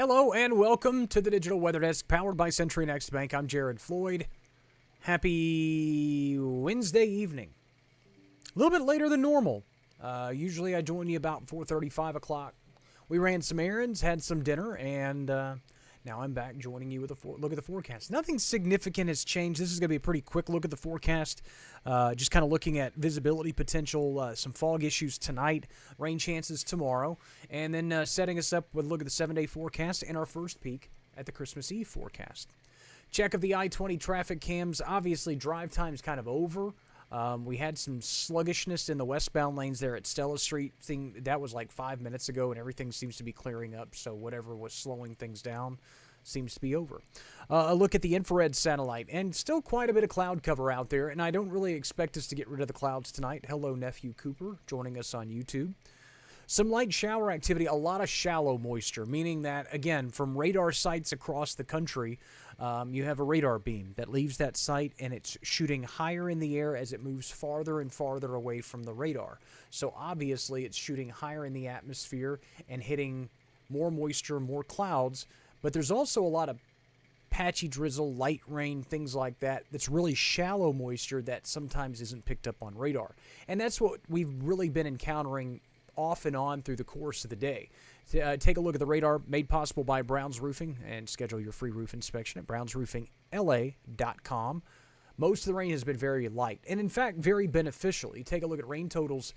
Hello and welcome to the Digital Weather Desk powered by Century Next Bank. I'm Jared Floyd. Happy Wednesday evening. A little bit later than normal. Usually I join you about 4:30, 5 o'clock. We ran some errands, had some dinner, and now I'm back joining you with a look at the forecast. Nothing significant has changed. This is going to be a pretty quick look at the forecast. Just kind of looking at visibility potential, some fog issues tonight, rain chances tomorrow, and then setting us up with a look at the 7-day forecast and our first peek at the Christmas Eve forecast. Check of the I-20 traffic cams. Obviously, drive time's kind of over. We had some sluggishness in the westbound lanes there at Stella Street. That was like 5 minutes ago, and everything seems to be clearing up, so whatever was slowing things down seems to be over. A look at the infrared satellite, and still quite a bit of cloud cover out there, and I don't really expect us to get rid of the clouds tonight. Hello, Nephew Cooper, joining us on YouTube. Some light shower activity, a lot of shallow moisture, meaning that, again, from radar sites across the country, you have a radar beam that leaves that site and it's shooting higher in the air as it moves farther and farther away from the radar. So obviously it's shooting higher in the atmosphere and hitting more moisture, more clouds, but there's also a lot of patchy drizzle, light rain, things like that, that's really shallow moisture that sometimes isn't picked up on radar. And that's what we've really been encountering off and on through the course of the day. Take a look at the radar made possible by Brown's Roofing and schedule your free roof inspection at brownsroofingla.com. Most of the rain has been very light and, in fact, very beneficial. You take a look at rain totals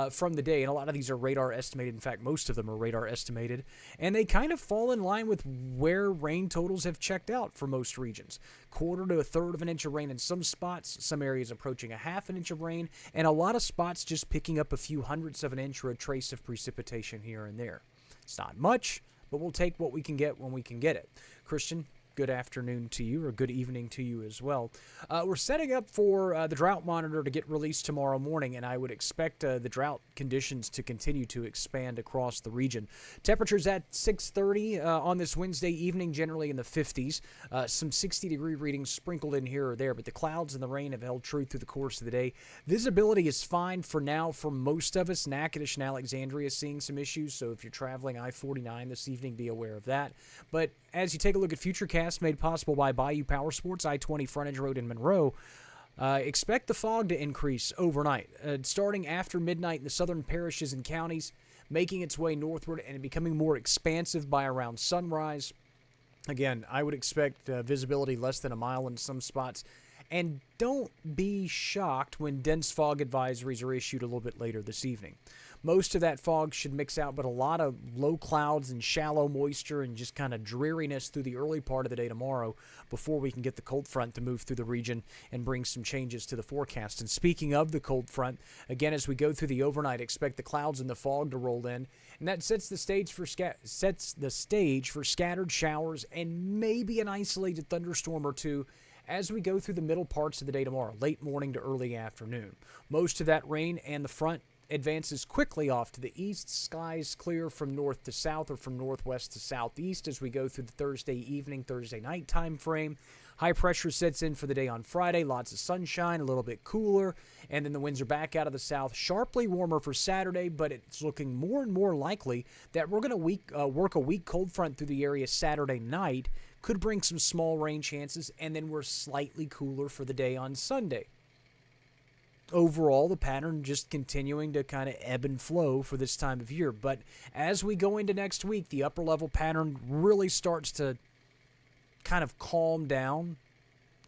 from the day, and a lot of these are radar estimated. In fact, most of them are radar estimated, and they kind of fall in line with where rain totals have checked out for most regions. Quarter to a third of an inch of rain in some spots, some areas approaching a half an inch of rain, and a lot of spots just picking up a few hundredths of an inch or a trace of precipitation here and there. It's not much, but we'll take what we can get when we can get it. Christian, good afternoon to you, or good evening to you as well. We're setting up for the drought monitor to get released tomorrow morning, and I would expect the drought conditions to continue to expand across the region. Temperatures at 6:30 on this Wednesday evening, generally in the 50s. Some 60-degree readings sprinkled in here or there, but the clouds and the rain have held true through the course of the day. Visibility is fine for now for most of us. Natchitoches and Alexandria seeing some issues, so if you're traveling I-49 this evening, be aware of that. But as you take a look at Futurecast, made possible by Bayou Power Sports, I-20 Frontage Road in Monroe, expect the fog to increase overnight, starting after midnight in the southern parishes and counties, making its way northward and becoming more expansive by around sunrise. Again, I would expect visibility less than a mile in some spots. And don't be shocked when dense fog advisories are issued a little bit later this evening. Most of that fog should mix out, but a lot of low clouds and shallow moisture and just kind of dreariness through the early part of the day tomorrow before we can get the cold front to move through the region and bring some changes to the forecast. And speaking of the cold front, again, as we go through the overnight, expect the clouds and the fog to roll in, and that sets the stage for scattered showers and maybe an isolated thunderstorm or two as we go through the middle parts of the day tomorrow, late morning to early afternoon. Most of that rain and the front advances quickly off to the east. Skies clear from north to south or from northwest to southeast as we go through the Thursday evening, Thursday night time frame. High pressure sets in for the day on Friday. Lots of sunshine, a little bit cooler, and then the winds are back out of the south. Sharply warmer for Saturday, but it's looking more and more likely that we're going to work a weak cold front through the area Saturday night. Could bring some small rain chances, and then we're slightly cooler for the day on Sunday. Overall, the pattern just continuing to kind of ebb and flow for this time of year. But as we go into next week, the upper level pattern really starts to kind of calm down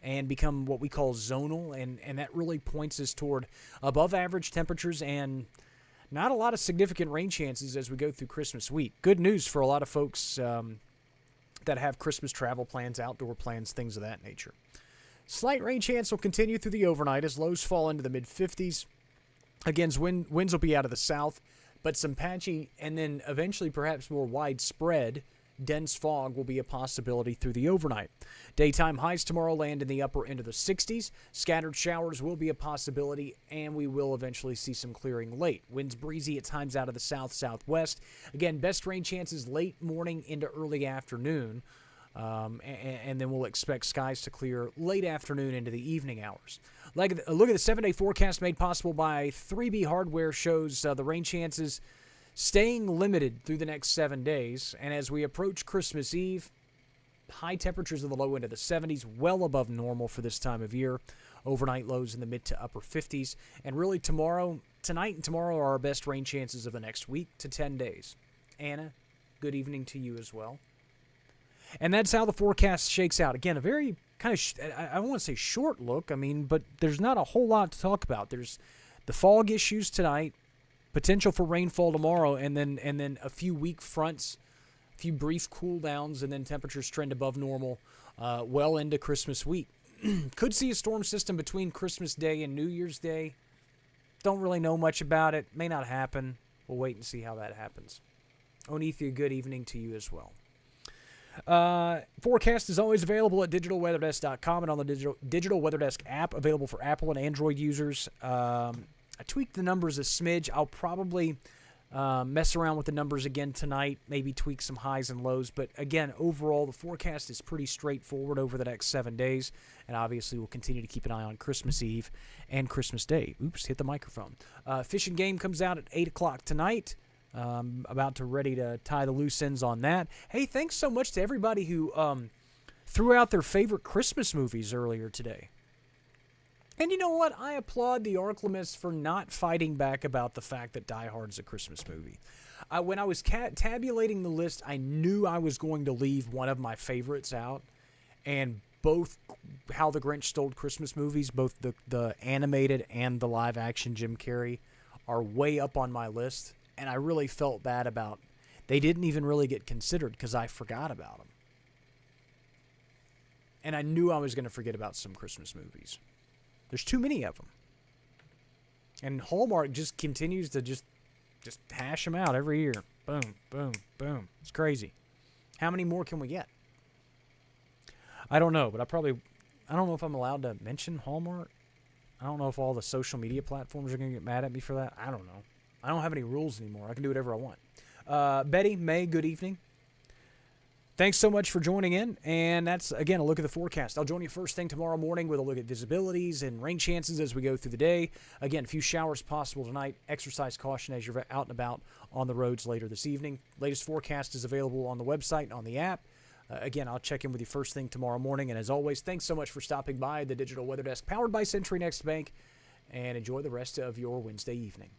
and become what we call zonal, and that really points us toward above average temperatures and not a lot of significant rain chances as we go through Christmas week. Good news for a lot of folks that have Christmas travel plans, outdoor plans, things of that nature. Slight rain chance will continue through the overnight as lows fall into the mid-50s. Again, winds will be out of the south, but some patchy and then eventually perhaps more widespread dense fog will be a possibility through the overnight. Daytime highs tomorrow land in the upper end of the 60s. Scattered showers will be a possibility, and we will eventually see some clearing late. Winds breezy at times out of the south-southwest. Again, best rain chances late morning into early afternoon. And then we'll expect skies to clear late afternoon into the evening hours. Look at the 7-day forecast made possible by 3B Hardware shows the rain chances staying limited through the next 7 days. And as we approach Christmas Eve, high temperatures in the low end of the 70s, well above normal for this time of year. Overnight lows in the mid to upper 50s. And really tonight and tomorrow are our best rain chances of the next week to 10 days. Anna, good evening to you as well. And that's how the forecast shakes out. Again, a very kind of, I don't want to say short look, but there's not a whole lot to talk about. There's the fog issues tonight, potential for rainfall tomorrow, and then a few weak fronts, a few brief cool downs, and then temperatures trend above normal well into Christmas week. Could see a storm system between Christmas Day and New Year's Day. Don't really know much about it. May not happen. We'll wait and see how that happens. Onethia, good evening to you as well. Forecast is always available at digitalweatherdesk.com and on the Digital Weather Desk app, available for Apple and Android users. I tweaked the numbers a smidge. I'll probably mess around with the numbers again tonight, maybe tweak some highs and lows. But again, overall, the forecast is pretty straightforward over the next 7 days. And obviously, we'll continue to keep an eye on Christmas Eve and Christmas Day. Oops, hit the microphone. Fish and Game comes out at 8 o'clock tonight. Ready to tie the loose ends on that. Hey, thanks so much to everybody who threw out their favorite Christmas movies earlier today. And you know what? I applaud the Arklamists for not fighting back about the fact that Die Hard is a Christmas movie. When I was tabulating the list, I knew I was going to leave one of my favorites out. And both How the Grinch Stole Christmas movies, both the animated and the live-action Jim Carrey, are way up on my list. And I really felt bad about they didn't even really get considered because I forgot about them. And I knew I was going to forget about some Christmas movies. There's too many of them. And Hallmark just continues to just hash them out every year. Boom, boom, boom. It's crazy. How many more can we get? I don't know, but I don't know if I'm allowed to mention Hallmark. I don't know if all the social media platforms are going to get mad at me for that. I don't know. I don't have any rules anymore. I can do whatever I want. Betty, May, good evening. Thanks so much for joining in. And that's, again, a look at the forecast. I'll join you first thing tomorrow morning with a look at visibilities and rain chances as we go through the day. Again, a few showers possible tonight. Exercise caution as you're out and about on the roads later this evening. Latest forecast is available on the website and on the app. Again, I'll check in with you first thing tomorrow morning. And as always, thanks so much for stopping by the Digital Weather Desk, powered by Century Next Bank. And enjoy the rest of your Wednesday evening.